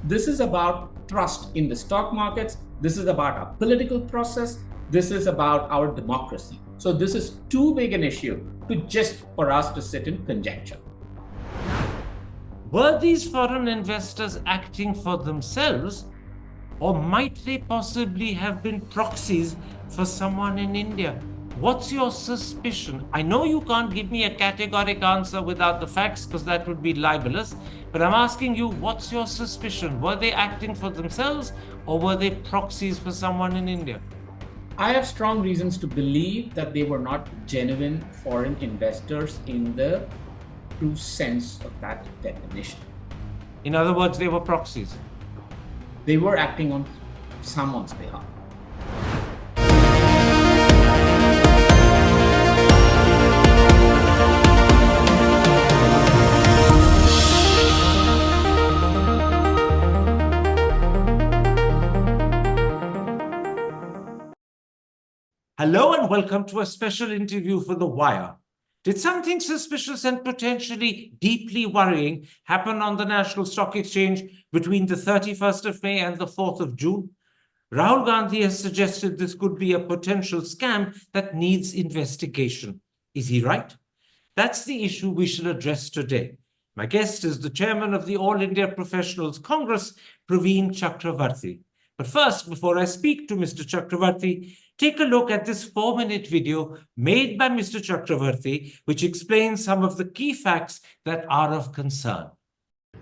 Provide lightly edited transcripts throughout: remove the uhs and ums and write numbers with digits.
This is about trust in the stock markets. This is about our political process. This is about our democracy. So this is too big an issue to just for us to sit in conjecture. Were these foreign investors acting for themselves, or might they possibly have been proxies for someone in India? What's your suspicion? I know you can't give me a categoric answer without the facts because that would be libelous, but I'm asking you, what's your suspicion? Were they acting for themselves or were they proxies for someone in India? I have strong reasons to believe that they were not genuine foreign investors in the true sense of that definition. In other words, they were proxies. They were acting on someone's behalf. Hello and welcome to a special interview for The Wire. Did something suspicious and potentially deeply worrying happen on the National Stock Exchange between the 31st of May and the 4th of June? Rahul Gandhi has suggested this could be a potential scam that needs investigation. Is he right? That's the issue we shall address today. My guest is the chairman of the All India Professionals Congress, Praveen Chakravarty. But first, before I speak to Mr. Chakravarty, take a look at this 4-minute video made by Mr. Chakravarty, which explains some of the key facts that are of concern.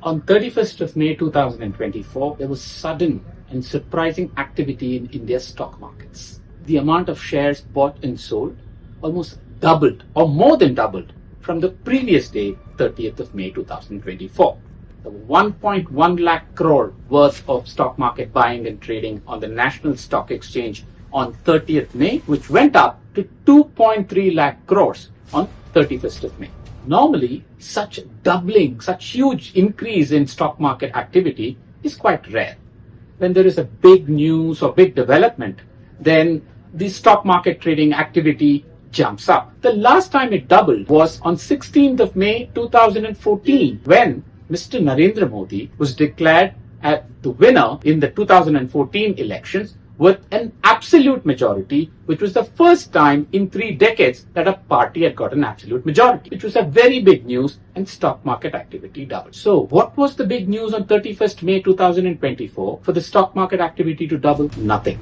On 31st of May 2024, there was sudden and surprising activity in India's stock markets. The amount of shares bought and sold almost doubled or more than doubled from the previous day, 30th of May 2024. The 1.1 lakh crore worth of stock market buying and trading on the National Stock Exchange on 30th May, which went up to 2.3 lakh crores on 31st of May. Normally, such doubling, such huge increase in stock market activity is quite rare. When there is a big news or big development, then the stock market trading activity jumps up. The last time it doubled was on 16th of May 2014, when Mr. Narendra Modi was declared as the winner in the 2014 elections with an absolute majority, which was the first time in 3 decades that a party had got an absolute majority. It was a very big news and stock market activity doubled. So what was the big news on 31st May 2024 for the stock market activity to double? Nothing.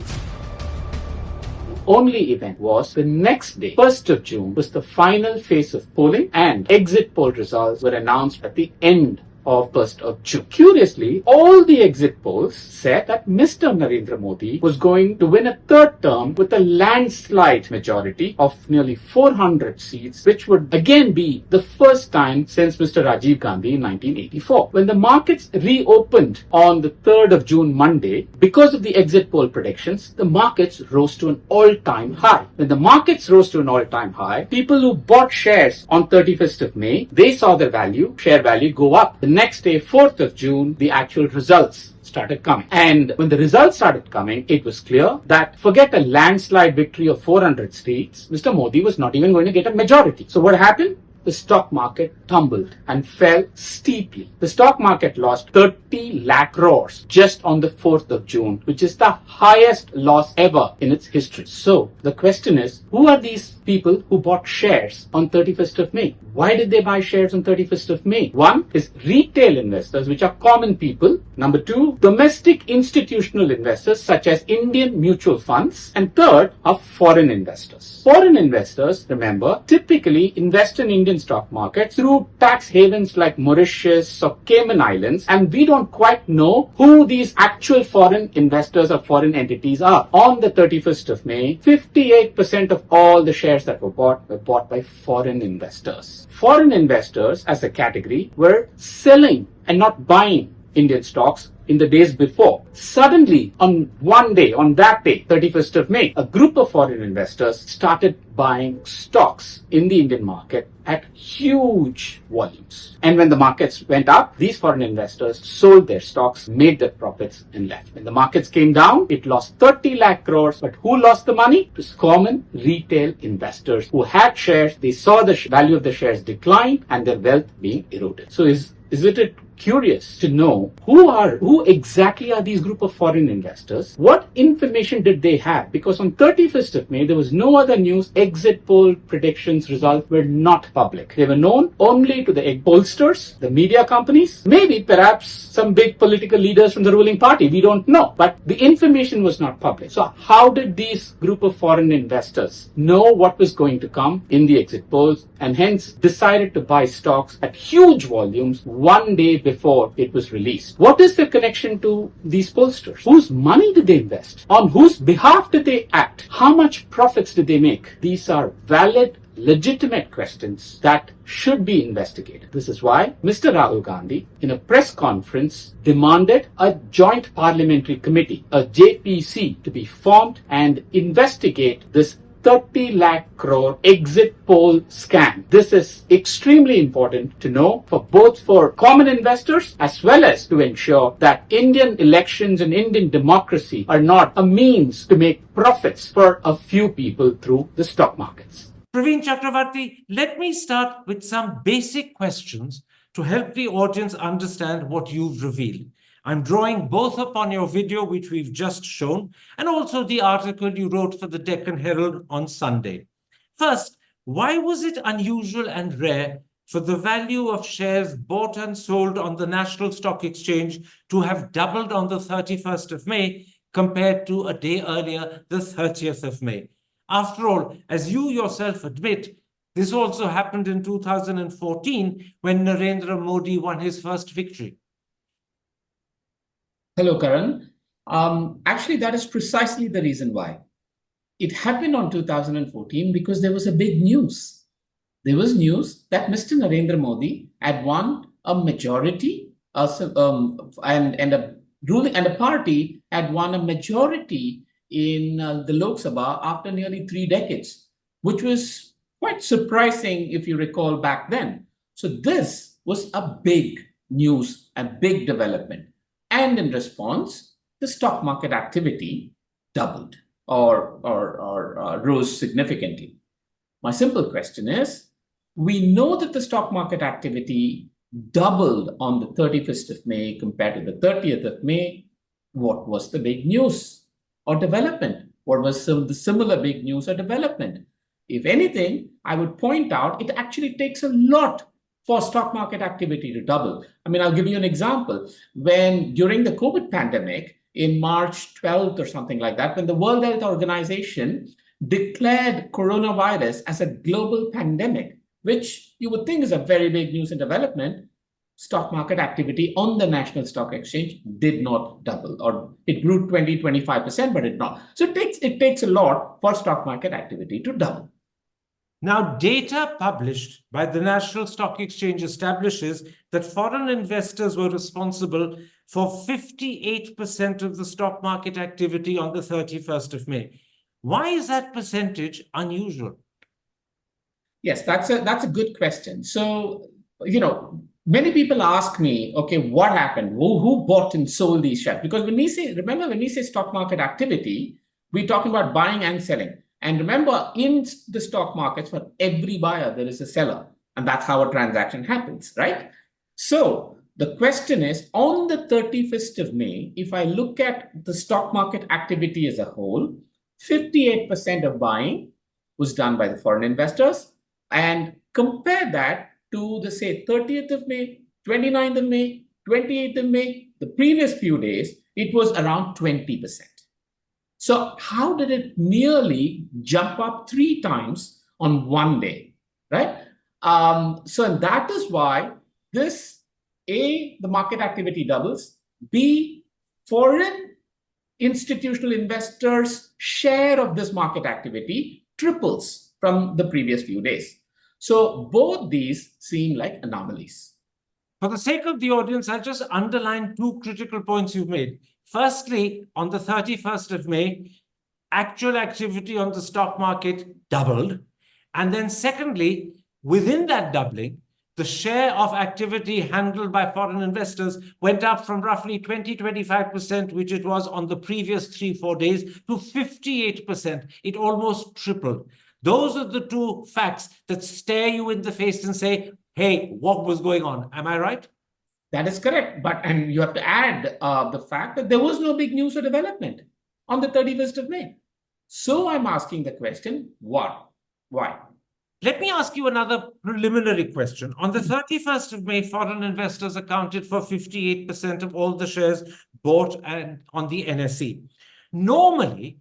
The only event was the next day, 1st of June, was the final phase of polling and exit poll results were announced at the end of 1st of June. Curiously, all the exit polls said that Mr. Narendra Modi was going to win a third term with a landslide majority of nearly 400 seats, which would again be the first time since Mr. Rajiv Gandhi in 1984. When the markets reopened on the 3rd of June, Monday, because of the exit poll predictions, the markets rose to an all-time high. When the markets rose to an all-time high, people who bought shares on 31st of May, they saw their share value go up. The next day, 4th of June, the actual results started coming. And when the results started coming, it was clear that forget a landslide victory of 400 seats, Mr. Modi was not even going to get a majority. So what happened? The stock market tumbled and fell steeply. The stock market lost 30 lakh crores just on the 4th of June, which is the highest loss ever in its history. So the question is, who are these people who bought shares on 31st of May? Why did they buy shares on 31st of May? One is retail investors, which are common people. Number two, domestic institutional investors, such as Indian mutual funds. And third are foreign investors. Foreign investors, remember, typically invest in Indian stock market through tax havens like Mauritius or Cayman Islands, and we don't quite know who these actual foreign investors or foreign entities are. On the 31st of May, 58% of all the shares that were bought by foreign investors. Foreign investors as a category were selling and not buying Indian stocks in the days before. Suddenly, on one day, on that day, 31st of May, a group of foreign investors started buying stocks in the Indian market at huge volumes. And when the markets went up, these foreign investors sold their stocks, made their profits and left. When the markets came down, it lost 30 lakh crores. But who lost the money? It was common retail investors who had shares. They saw the value of the shares decline and their wealth being eroded. So is it curious to know who exactly are these group of foreign investors? What information did they have? Because on 31st of May, there was no other news. Exit poll predictions results were not public. They were known only to the pollsters, the media companies, maybe perhaps some big political leaders from the ruling party. We don't know. But the information was not public. So how did these group of foreign investors know what was going to come in the exit polls and hence decided to buy stocks at huge volumes one day before it was released? What is the connection to these pollsters? Whose money did they invest? On whose behalf did they act? How much profits did they make? These are valid, legitimate questions that should be investigated. This is why Mr. Rahul Gandhi, in a press conference, demanded a joint parliamentary committee, a JPC, to be formed and investigate this 30 lakh crore exit poll scam. This is extremely important to know for common investors as well as to ensure that Indian elections and Indian democracy are not a means to make profits for a few people through the stock markets. Praveen Chakravarty, let me start with some basic questions to help the audience understand what you've revealed. I'm drawing both upon your video, which we've just shown, and also the article you wrote for the Deccan Herald on Sunday. First, why was it unusual and rare for the value of shares bought and sold on the National Stock Exchange to have doubled on the 31st of May compared to a day earlier, the 30th of May? After all, as you yourself admit, this also happened in 2014 when Narendra Modi won his first victory. Hello, Karan. Actually, that is precisely the reason why. It happened on 2014 because there was a big news. There was news that Mr. Narendra Modi had won a majority, and a party had won a majority in the Lok Sabha after nearly 3 decades, which was quite surprising if you recall back then. So this was a big news, a big development. And in response, the stock market activity doubled or rose significantly. My simple question is, we know that the stock market activity doubled on the 31st of May compared to the 30th of May. What was the big news or development? What was the similar big news or development? If anything, I would point out it actually takes a lot for stock market activity to double. I mean, I'll give you an example. When during the COVID pandemic in March 12th or something like that, when the World Health Organization declared coronavirus as a global pandemic, which you would think is a very big news and development, stock market activity on the National Stock Exchange did not double, or it grew 20-25%, but it not. So it takes a lot for stock market activity to double. Now, data published by the National Stock Exchange establishes that foreign investors were responsible for 58% of the stock market activity on the 31st of May. Why is that percentage unusual? Yes, that's a good question. So, many people ask me, okay, what happened? Who bought and sold these shares? Because when we say stock market activity, we're talking about buying and selling. And remember, in the stock markets, for every buyer, there is a seller. And that's how a transaction happens, right? So the question is, on the 31st of May, if I look at the stock market activity as a whole, 58% of buying was done by the foreign investors. And compare that to the, say, 30th of May, 29th of May, 28th of May, the previous few days, it was around 20%. So how did it nearly jump up 3 times on one day, right? So that is why this, A, the market activity doubles, B, foreign institutional investors' share of this market activity triples from the previous few days. So both these seem like anomalies. For the sake of the audience, I'll just underline 2 critical points you've made. Firstly, on the 31st of May, actual activity on the stock market doubled. And then secondly, within that doubling, the share of activity handled by foreign investors went up from roughly 20-25%, which it was on the previous 3-4 days, to 58%. It almost tripled. Those are the 2 facts that stare you in the face and say, hey, what was going on? Am I right? That is correct. And you have to add the fact that there was no big news or development on the 31st of May. So I'm asking the question, what? Why? Let me ask you another preliminary question. On the 31st of May, foreign investors accounted for 58% of all the shares bought on the NSE. Normally,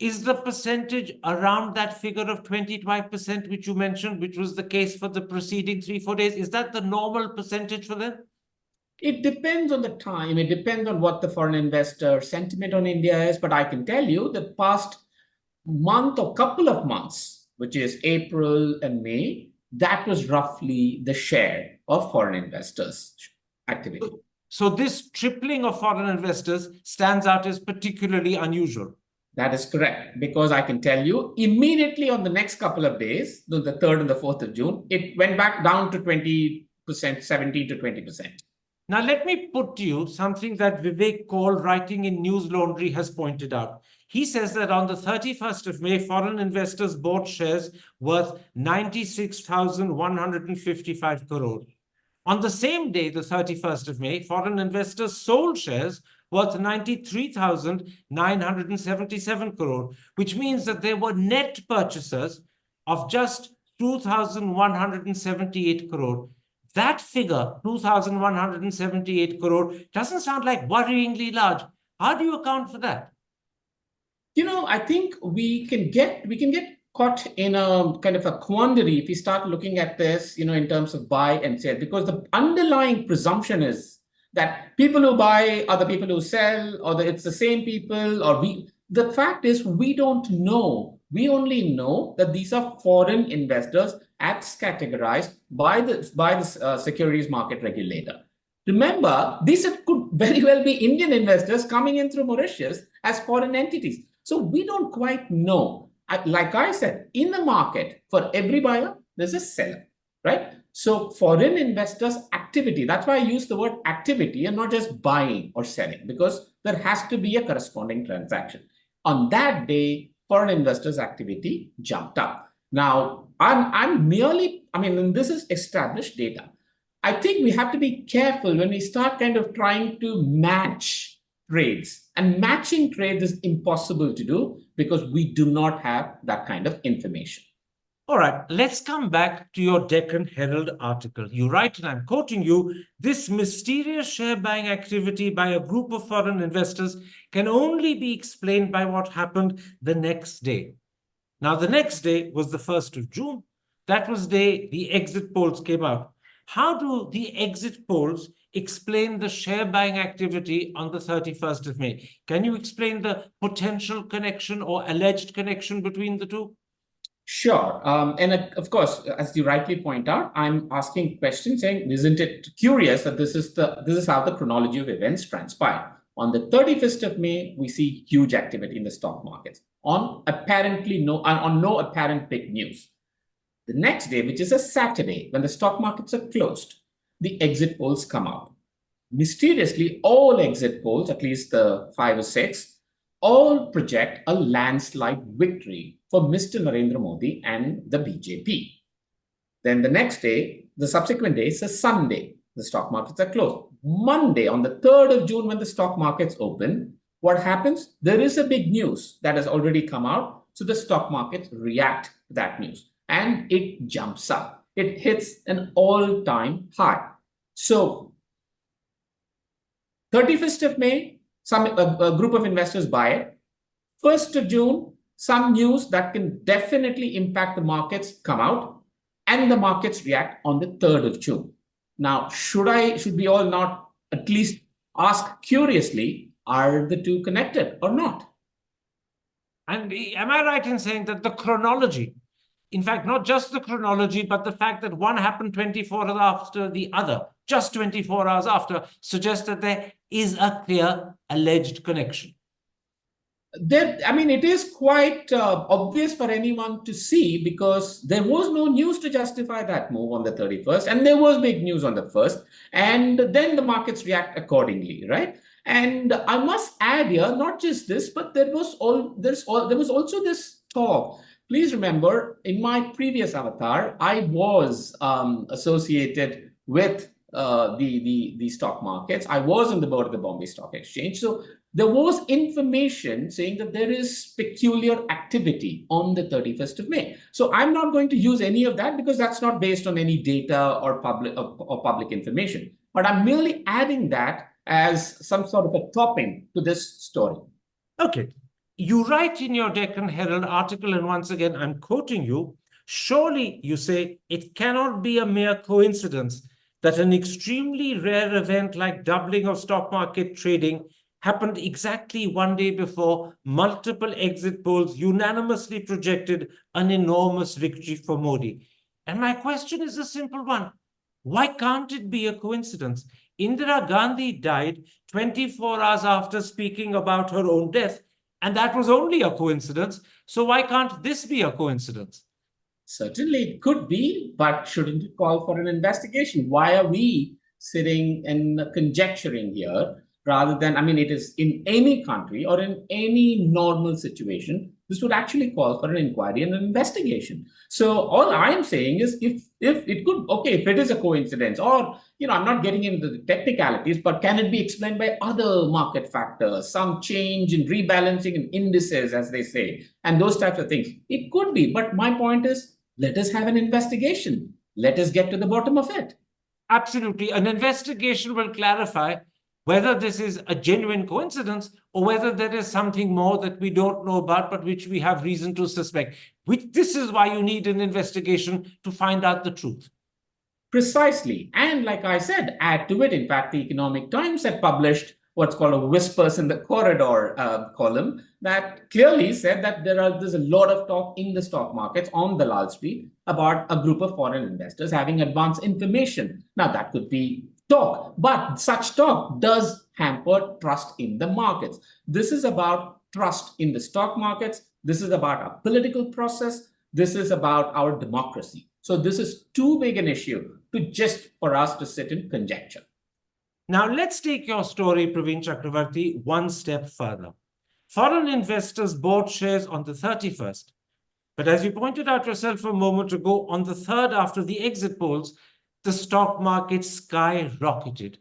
is the percentage around that figure of 25%, which you mentioned, which was the case for the preceding 3-4 days? Is that the normal percentage for them? It depends on the time. It depends on what the foreign investor sentiment on India is. But I can tell you the past month or couple of months, which is April and May, that was roughly the share of foreign investors' activity. So this tripling of foreign investors stands out as particularly unusual. That is correct, because I can tell you immediately on the next couple of days, the 3rd and the 4th of June, it went back down to 20%, 17 to 20%. Now, let me put to you something that Vivek Kaul, writing in News Laundry, has pointed out. He says that on the 31st of May, foreign investors bought shares worth 96,155 crore. On the same day, the 31st of May, foreign investors sold shares worth 93,977 crore, which means that there were net purchasers of just 2,178 crore. That figure, 2,178 crore, doesn't sound like worryingly large. How do you account for that? I think we can get caught in a kind of a quandary if we start looking at this, in terms of buy and sell, because the underlying presumption is that people who buy are the people who sell, or that it's the same people, or the fact is we don't know. We only know that these are foreign investors as categorized by the securities market regulator. Remember, these could very well be Indian investors coming in through Mauritius as foreign entities. So we don't quite know. Like I said, in the market, for every buyer, there's a seller, right? So foreign investors' activity, that's why I use the word activity and not just buying or selling, because there has to be a corresponding transaction. On that day, foreign investors' activity jumped up. Now, and this is established data. I think we have to be careful when we start kind of trying to match trades. And matching trades is impossible to do because we do not have that kind of information. All right, let's come back to your Deccan Herald article. You write, and I'm quoting you, this mysterious share buying activity by a group of foreign investors can only be explained by what happened the next day. Now, the next day was the 1st of June. That was the day the exit polls came out. How do the exit polls explain the share buying activity on the 31st of May? Can you explain the potential connection or alleged connection between the two? Sure. And of course, as you rightly point out, I'm asking questions saying, isn't it curious that this is how the chronology of events transpired? On the 31st of May, we see huge activity in the stock markets on no apparent big news. The next day, which is a Saturday, when the stock markets are closed, the exit polls come out. Mysteriously, all exit polls, at least the 5 or 6, all project a landslide victory for Mr. Narendra Modi and the BJP. Then the next day, the subsequent day is a Sunday. The stock markets are closed. Monday, on the 3rd of June, when the stock markets open, what happens? There is a big news that has already come out. So the stock markets react to that news and it jumps up. It hits an all-time high. So 31st of May, a group of investors buy it. 1st of June, some news that can definitely impact the markets come out, and the markets react on the 3rd of June. Now, should we all not at least ask curiously, are the two connected or not? And am I right in saying that the chronology, in fact, not just the chronology, but the fact that one happened 24 hours after the other, just 24 hours after, suggests that there is a clear alleged connection? It is quite obvious for anyone to see, because there was no news to justify that move on the 31st, and there was big news on the 1st, and then the markets react accordingly, right? And I must add here, not just this, but there was also this talk. Please remember, in my previous avatar, I was associated with the stock markets. I was on the board of the Bombay Stock Exchange. So there was information saying that there is peculiar activity on the 31st of May. So I'm not going to use any of that because that's not based on any data or public information. But I'm merely adding that as some sort of a topping to this story. Okay. You write in your Deccan Herald article, and once again, I'm quoting you, surely, you say, it cannot be a mere coincidence that an extremely rare event like doubling of stock market trading happened exactly one day before multiple exit polls unanimously projected an enormous victory for Modi. And my question is a simple one. Why can't it be a coincidence? Indira Gandhi died 24 hours after speaking about her own death, and that was only a coincidence. So why can't this be a coincidence? Certainly it could be, but shouldn't it call for an investigation? Why are we sitting and conjecturing here rather than, I mean, it is in any country or in any normal situation, this would actually call for an inquiry and an investigation. So all I'm saying is if it could, okay, if it is a coincidence or, I'm not getting into the technicalities, but can it be explained by other market factors, some change in rebalancing in indices, as they say, and those types of things? It could be, but my point is, let us have an investigation. Let us get to the bottom of it. Absolutely. An investigation will clarify whether this is a genuine coincidence or whether there is something more that we don't know about, but which we have reason to suspect. This is why you need an investigation to find out the truth. Precisely. And like I said, add to it, in fact, the Economic Times had published what's called a Whispers in the Corridor column that clearly said that there's a lot of talk in the stock markets on Dalal Street about a group of foreign investors having advanced information. Now, that could be talk, but such talk does hamper trust in the markets. This is about trust in the stock markets. This is about our political process. This is about our democracy. So this is too big an issue for us to sit in conjecture. Now, let's take your story, Praveen Chakravarty, one step further. Foreign investors bought shares on the 31st. But as you pointed out yourself a moment ago, on the 3rd after the exit polls, the stock market skyrocketed.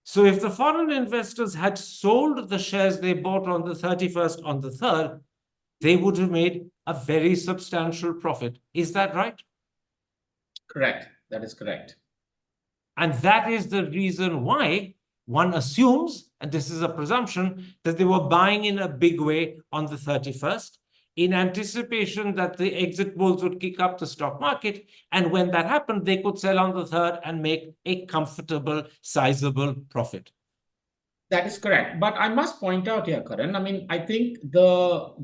So if the foreign investors had sold the shares they bought on the 31st on the 3rd, they would have made a very substantial profit. Is that right? Correct. That is correct. And that is the reason why one assumes, and this is a presumption, that they were buying in a big way on the 31st in anticipation that the exit polls would kick up the stock market. And when that happened, they could sell on the 3rd and make a comfortable, sizable profit. That is correct. But I must point out here, Karan, I mean, I think the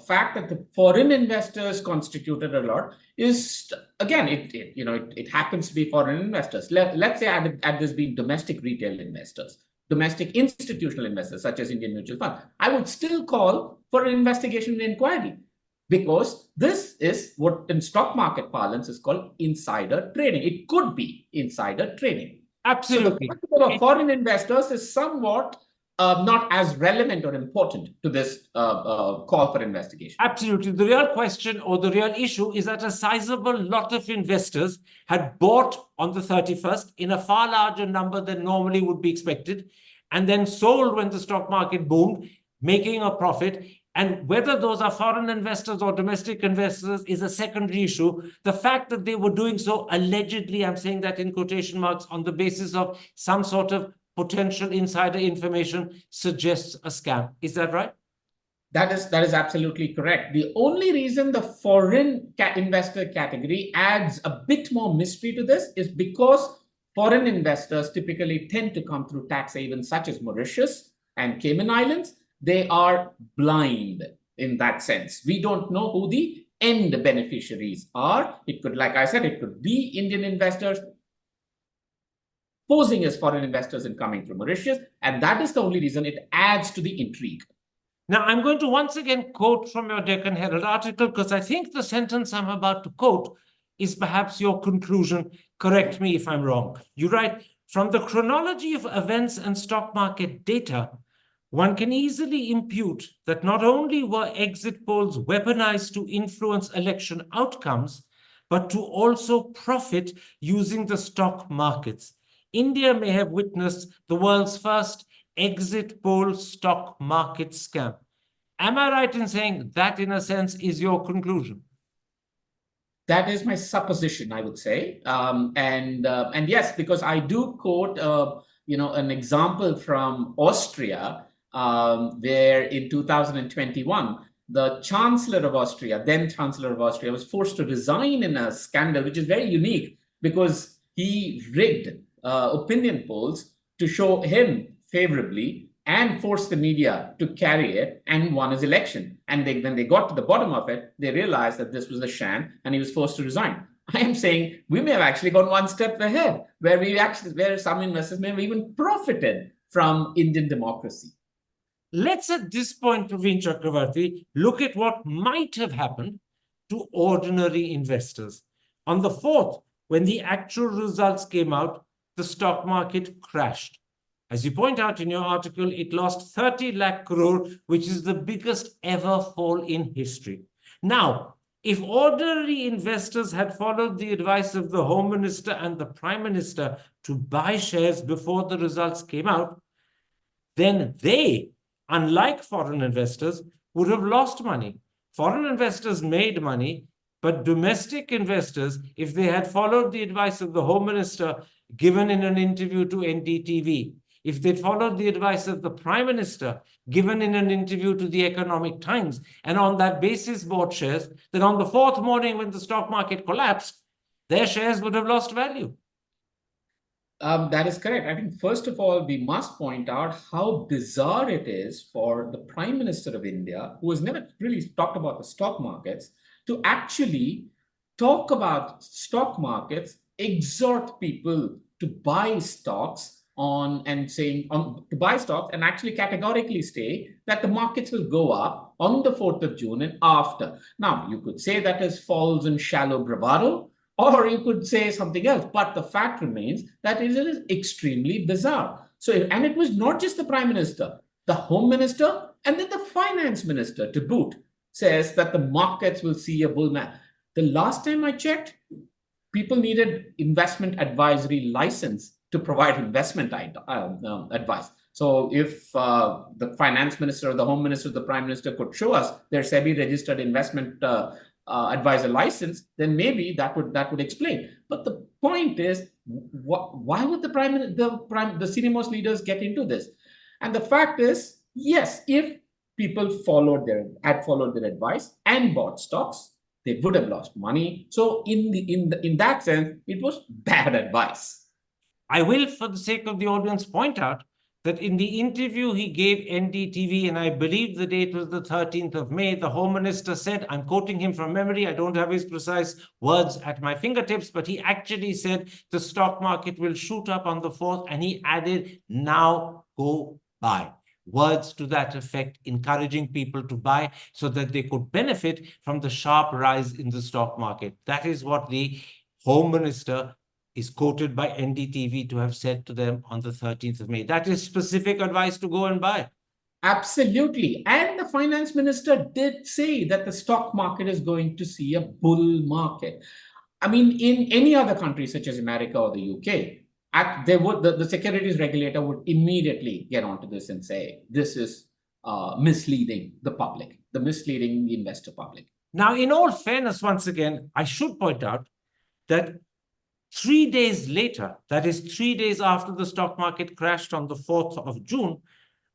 fact that the foreign investors constituted a lot is, again, it happens to be foreign investors. Let's say had this been domestic retail investors, domestic institutional investors, such as Indian mutual fund, I would still call for an investigation and inquiry, because this is what in stock market parlance is called insider trading. It could be insider trading. Absolutely. So the of foreign investors is somewhat not as relevant or important to this call for investigation. Absolutely. The real question or the real issue is that a sizable lot of investors had bought on the 31st in a far larger number than normally would be expected, and then sold when the stock market boomed, making a profit. And whether those are foreign investors or domestic investors is a secondary issue. The fact that they were doing so allegedly, I'm saying that in quotation marks, on the basis of some sort of potential insider information suggests a scam. Is that right? That is absolutely correct. The only reason the foreign investor category adds a bit more mystery to this is because foreign investors typically tend to come through tax havens such as Mauritius and Cayman Islands. They are blind in that sense. We don't know who the end beneficiaries are. It could, like I said, it could be Indian investors posing as foreign investors and coming through Mauritius. And that is the only reason it adds to the intrigue. Now, I'm going to once again quote from your Deccan Herald article, because I think the sentence I'm about to quote is perhaps your conclusion. Correct me if I'm wrong. You write, from the chronology of events and stock market data, one can easily impute that not only were exit polls weaponized to influence election outcomes, but to also profit using the stock markets. India may have witnessed the world's first exit poll stock market scam. Am I right in saying that, in a sense, is your conclusion? That is my supposition, I would say, and yes, because I do quote, an example from Austria, where in 2021 the Chancellor of Austria, then Chancellor of Austria, was forced to resign in a scandal, which is very unique because he rigged opinion polls to show him favorably and forced the media to carry it and won his election. And when they got to the bottom of it, they realized that this was a sham and he was forced to resign. I am saying we may have actually gone one step ahead, where some investors may have even profited from Indian democracy. Let's at this point, Praveen Chakravarty, look at what might have happened to ordinary investors. On the 4th, when the actual results came out, the stock market crashed. As you point out in your article, it lost 30 lakh crore, which is the biggest ever fall in history. Now, if ordinary investors had followed the advice of the Home Minister and the Prime Minister to buy shares before the results came out, then they, unlike foreign investors, would have lost money. Foreign investors made money, but domestic investors, if they had followed the advice of the Home Minister given in an interview to NDTV, if they'd followed the advice of the Prime Minister given in an interview to the Economic Times, and on that basis bought shares, then on the 4th morning when the stock market collapsed, their shares would have lost value. That is correct. I think, first of all, we must point out how bizarre it is for the Prime Minister of India, who has never really talked about the stock markets, to actually talk about stock markets, exhort people to buy stocks to buy stocks, and actually categorically say that the markets will go up on the 4th of June and after. Now, you could say that is false and shallow bravado, or you could say something else. But the fact remains that it is extremely bizarre. And it was not just the Prime Minister, the Home Minister, and then the Finance Minister to boot says that the markets will see a bull market. The last time I checked, people needed investment advisory license to provide investment advice. So if the Finance Minister or the Home Minister or the Prime Minister could show us their SEBI registered investment advisor license, then maybe that would explain. But the point is, why would the senior most leaders get into this? And the fact is, yes, if people had followed their advice and bought stocks, they would have lost money. So in that sense, it was bad advice. I will, for the sake of the audience, point out that in the interview he gave NDTV, and I believe the date was the 13th of May, the Home Minister said, I'm quoting him from memory, I don't have his precise words at my fingertips, but he actually said the stock market will shoot up on the 4th, and he added, now go buy. Words to that effect, encouraging people to buy so that they could benefit from the sharp rise in the stock market. That is what the Home Minister is quoted by NDTV to have said to them on the 13th of May. That is specific advice to go and buy. Absolutely. And the Finance Minister did say that the stock market is going to see a bull market. I mean, in any other country, such as America or the UK, the securities regulator would immediately get onto this and say, this is misleading the public, misleading the investor public. Now, in all fairness, once again, I should point out that 3 days later, that is 3 days after the stock market crashed on the 4th of June,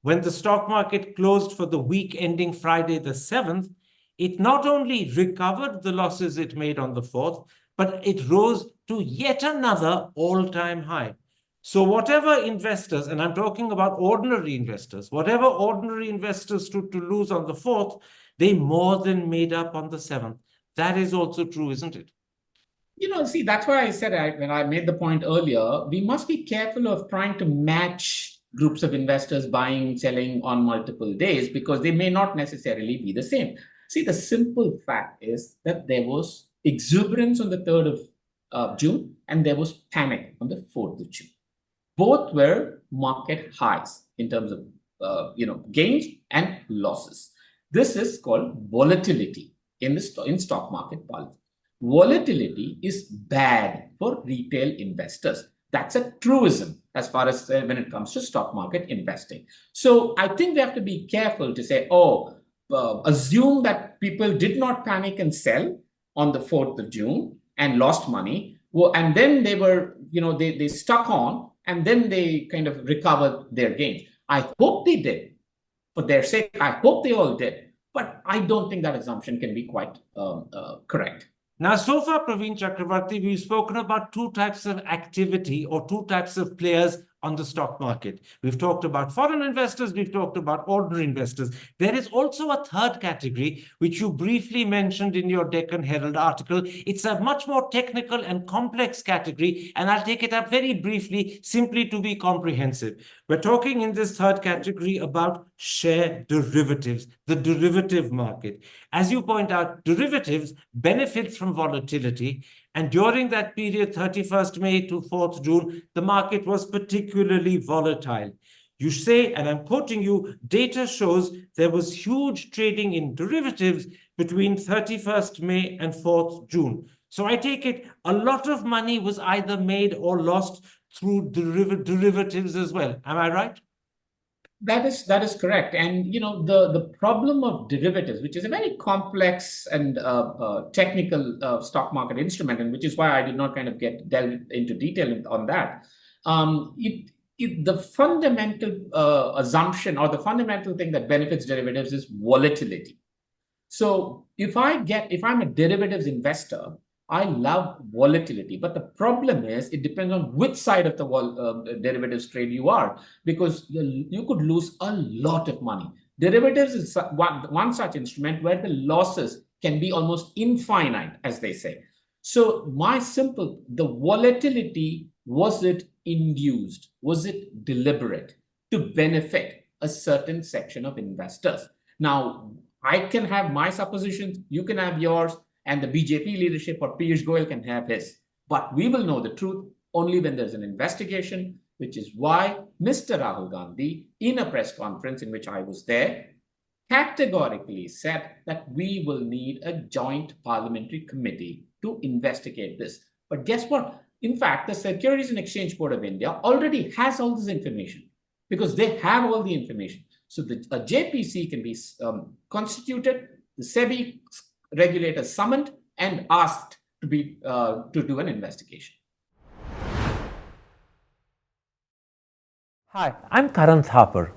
when the stock market closed for the week ending Friday the 7th, it not only recovered the losses it made on the 4th, but it rose to yet another all-time high. So whatever investors, and I'm talking about ordinary investors, whatever ordinary investors stood to lose on the 4th, they more than made up on the 7th. That is also true, isn't it? See, that's why I said when I made the point earlier, we must be careful of trying to match groups of investors buying, selling on multiple days, because they may not necessarily be the same. See, the simple fact is that there was exuberance on the 3rd of June, and there was panic on the 4th of June. Both were market highs in terms of gains and losses. This is called volatility in stock market policy. volatility is bad for retail investors. That's a truism as far as when it comes to stock market investing. So I think we have to be careful to say, assume that people did not panic and sell on the 4th of June and lost money. Well, and then they were, they stuck on and then they kind of recovered their gains. I hope they did. For their sake, I hope they all did. But I don't think that assumption can be quite correct. Now, so far, Praveen Chakravarty, we've spoken about two types of activity or two types of players on the stock market. We've talked about foreign investors, we've talked about ordinary investors. There is also a third category, which you briefly mentioned in your Deccan Herald article. It's a much more technical and complex category, and I'll take it up very briefly, simply to be comprehensive. We're talking in this third category about share derivatives, the derivative market. As you point out, derivatives benefit from volatility. And during that period, 31st May to 4th June, the market was particularly volatile. You say, and I'm quoting you, data shows there was huge trading in derivatives between 31st May and 4th June. So I take it a lot of money was either made or lost through derivatives as well. Am I right? That is correct. And the problem of derivatives, which is a very complex and technical stock market instrument, and which is why I did not kind of delve into detail on that. The fundamental assumption or the fundamental thing that benefits derivatives is volatility. So if I'm a derivatives investor, I love volatility, but the problem is it depends on which side of the derivatives trade you are, because you could lose a lot of money. Derivatives is one such instrument where the losses can be almost infinite, as they say. So the volatility, was it induced? Was it deliberate to benefit a certain section of investors? Now, I can have my suppositions, you can have yours, and the BJP leadership or Piyush Goyal can have his. But we will know the truth only when there's an investigation, which is why Mr. Rahul Gandhi, in a press conference in which I was there, categorically said that we will need a joint parliamentary committee to investigate this. But guess what? In fact, the Securities and Exchange Board of India already has all this information because they have all the information. So a JPC can be constituted, the SEBI regulators summoned and asked to do an investigation. Hi, I'm Karan Thapar.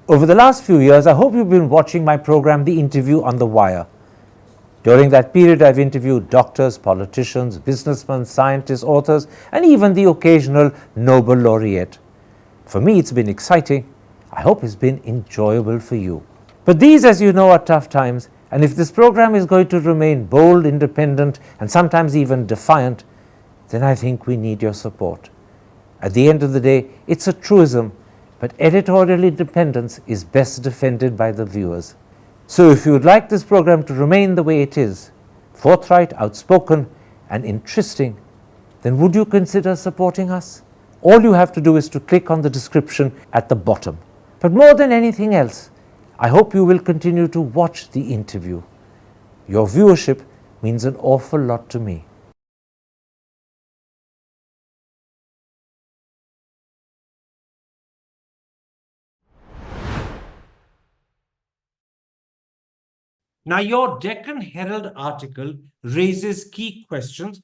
Over the last few years, I hope you've been watching my program, The Interview on the Wire. During that period, I've interviewed doctors, politicians, businessmen, scientists, authors, and even the occasional Nobel laureate. For me, it's been exciting. I hope it's been enjoyable for you. But these, as you know, are tough times, and if this program is going to remain bold, independent, and sometimes even defiant, then I think we need your support. At the end of the day, it's a truism, but editorial independence is best defended by the viewers. So if you would like this program to remain the way it is, forthright, outspoken, and interesting, then would you consider supporting us? All you have to do is to click on the description at the bottom. But more than anything else, I hope you will continue to watch the interview. Your viewership means an awful lot to me. Now, your Deccan Herald article raises key questions.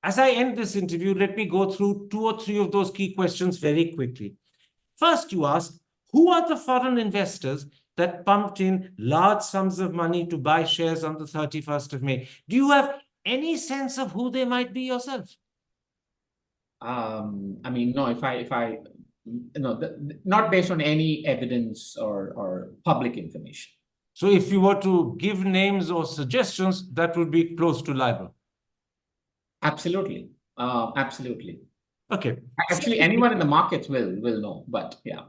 As I end this interview, let me go through 2 or 3 of those key questions very quickly. First, you ask, who are the foreign investors that pumped in large sums of money to buy shares on the 31st of May? Do you have any sense of who they might be yourself? No, not based on any evidence or public information. So if you were to give names or suggestions, that would be close to libel. Absolutely. Absolutely. Okay. Actually, anyone in the markets will know, but yeah.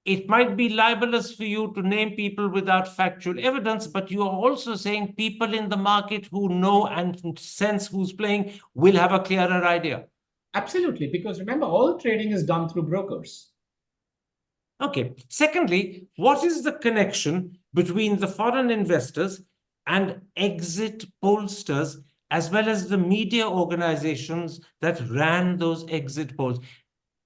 It might be libelous for you to name people without factual evidence, but you are also saying people in the market who know and sense who's playing will have a clearer idea. Absolutely, because remember, all trading is done through brokers. Okay. Secondly, what is the connection between the foreign investors and exit pollsters, as well as the media organizations that ran those exit polls.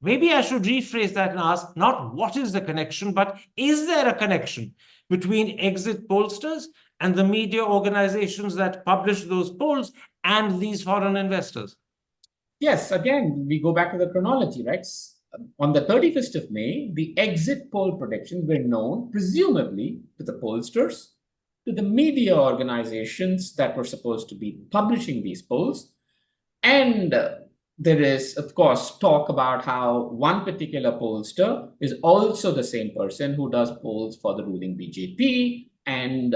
Maybe I should rephrase that and ask not what is the connection, but is there a connection between exit pollsters and the media organizations that publish those polls and these foreign investors? Yes, again, we go back to the chronology, right? On the 31st of May, the exit poll predictions were known, presumably, to the pollsters, to the media organizations that were supposed to be publishing these polls, and there is, of course, talk about how one particular pollster is also the same person who does polls for the ruling BJP and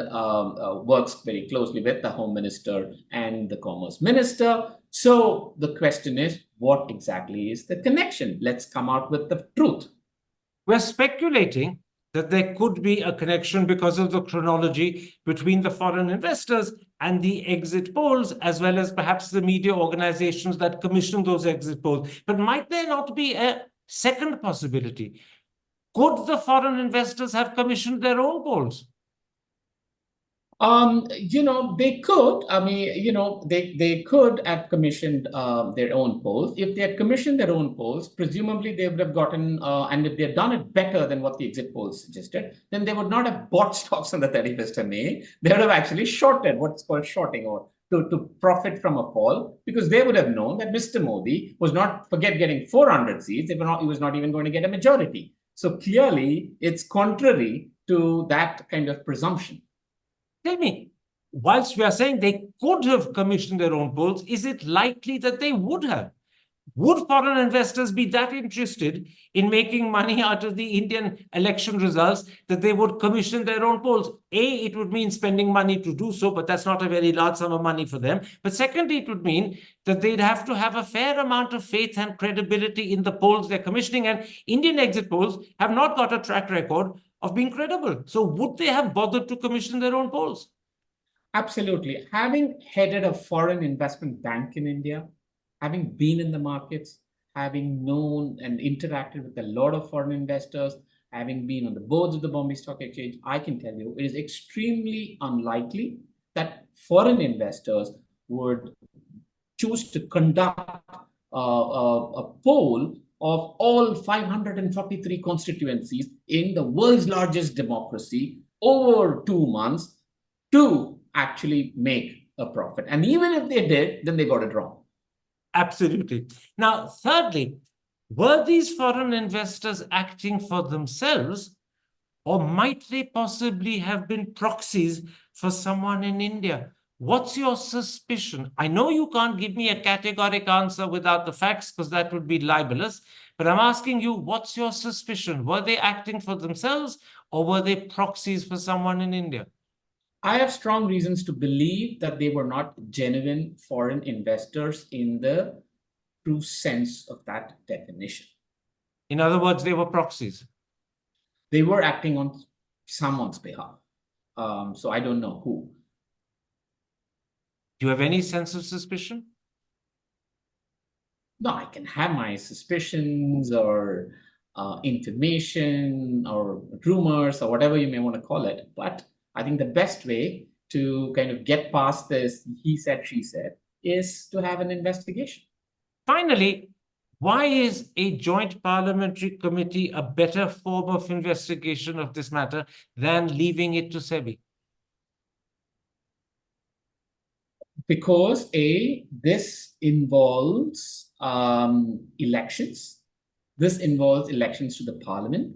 works very closely with the Home Minister and the Commerce Minister. So the question is, what exactly is the connection? Let's come out with the truth. We're speculating that there could be a connection because of the chronology between the foreign investors and the exit polls, as well as perhaps the media organizations that commission those exit polls. But might there not be a second possibility? Could the foreign investors have commissioned their own polls? They could. I mean, they could have commissioned their own polls. If they had commissioned their own polls, presumably they would have gotten, and if they had done it better than what the exit polls suggested, then they would not have bought stocks on the 31st of May. They would have actually shorted, what's called shorting, or to profit from a fall, because they would have known that Mr. Modi was not, forget getting 400 seats, he was not even going to get a majority. So clearly, it's contrary to that kind of presumption. Tell me, whilst we are saying they could have commissioned their own polls, is it likely that they would have? Would foreign investors be that interested in making money out of the Indian election results that they would commission their own polls? A, it would mean spending money to do so, but that's not a very large sum of money for them. But secondly, it would mean that they'd have to have a fair amount of faith and credibility in the polls they're commissioning. And Indian exit polls have not got a track record of being credible. So would they have bothered to commission their own polls? Absolutely. Having headed a foreign investment bank in India, having been in the markets, having known and interacted with a lot of foreign investors, having been on the boards of the Bombay Stock Exchange, I can tell you it is extremely unlikely that foreign investors would choose to conduct a poll of all 543 constituencies in the world's largest democracy over 2 months to actually make a profit. And even if they did, then they got it wrong. Absolutely. Now, thirdly, were these foreign investors acting for themselves, or might they possibly have been proxies for someone in India? What's your suspicion? I know you can't give me a categoric answer without the facts, because that would be libelous, but I'm asking you, what's your suspicion? Were they acting for themselves, or were they proxies for someone in India? I have strong reasons to believe that they were not genuine foreign investors in the true sense of that definition. In other words, they were proxies. They were acting on someone's behalf. So I don't know who. Do you have any sense of suspicion? No, I can have my suspicions or information or rumors or whatever you may want to call it. But I think the best way to kind of get past this he said, she said, is to have an investigation. Finally, why is a joint parliamentary committee a better form of investigation of this matter than leaving it to SEBI? Because this involves elections. This involves elections to the parliament.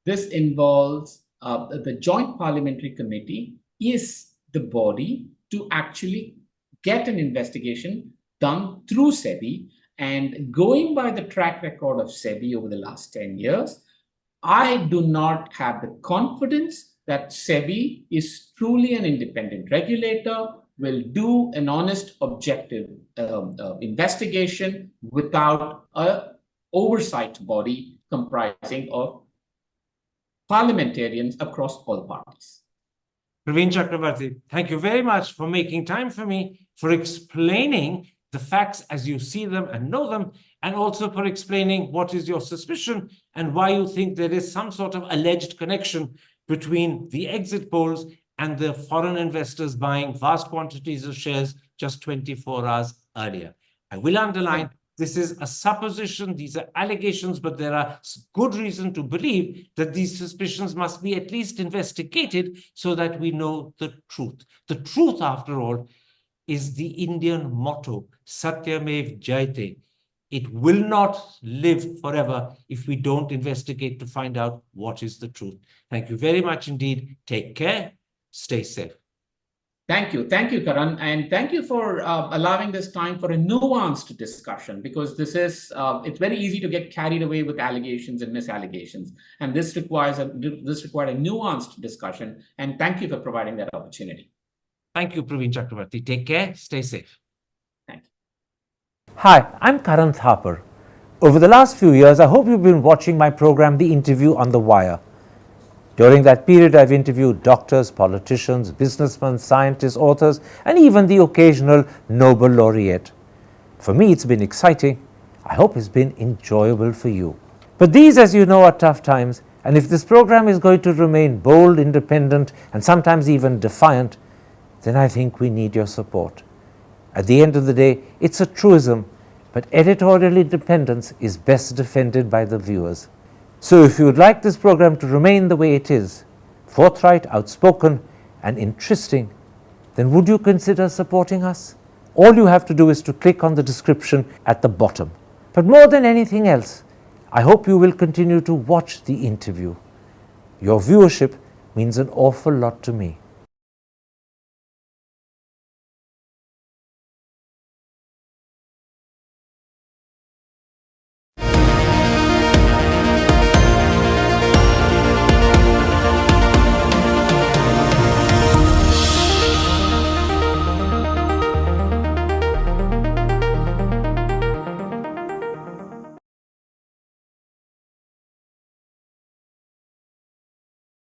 This involves the Joint Parliamentary Committee is the body to actually get an investigation done through SEBI. And going by the track record of SEBI over the last 10 years, I do not have the confidence that SEBI is truly an independent regulator, will do an honest, objective investigation without an oversight body comprising of parliamentarians across all parties. Praveen Chakravarty, thank you very much for making time for me, for explaining the facts as you see them and know them, and also for explaining what is your suspicion and why you think there is some sort of alleged connection between the exit polls and the foreign investors buying vast quantities of shares just 24 hours earlier. I will underline, this is a supposition, these are allegations, but there are good reason to believe that these suspicions must be at least investigated so that we know the truth. The truth, after all, is the Indian motto, Satyamev Jayate. It will not live forever if we don't investigate to find out what is the truth. Thank you very much indeed. Take care. Stay safe. Thank you, Karan, and thank you for allowing this time for a nuanced discussion, because this is it's very easy to get carried away with allegations and misallegations, and this required a nuanced discussion. And thank you for providing that opportunity. Thank you, Praveen Chakravarty. Take care. Stay safe. Thank you. Hi, I'm Karan Thapar. Over the last few years, I hope you've been watching my program, The Interview on the Wire. During that period, I've interviewed doctors, politicians, businessmen, scientists, authors, and even the occasional Nobel laureate. For me, it's been exciting. I hope it's been enjoyable for you. But these, as you know, are tough times, and if this program is going to remain bold, independent, and sometimes even defiant, then I think we need your support. At the end of the day, it's a truism, but editorial independence is best defended by the viewers. So if you would like this program to remain the way it is, forthright, outspoken, and interesting, then would you consider supporting us? All you have to do is to click on the description at the bottom. But more than anything else, I hope you will continue to watch The Interview. Your viewership means an awful lot to me.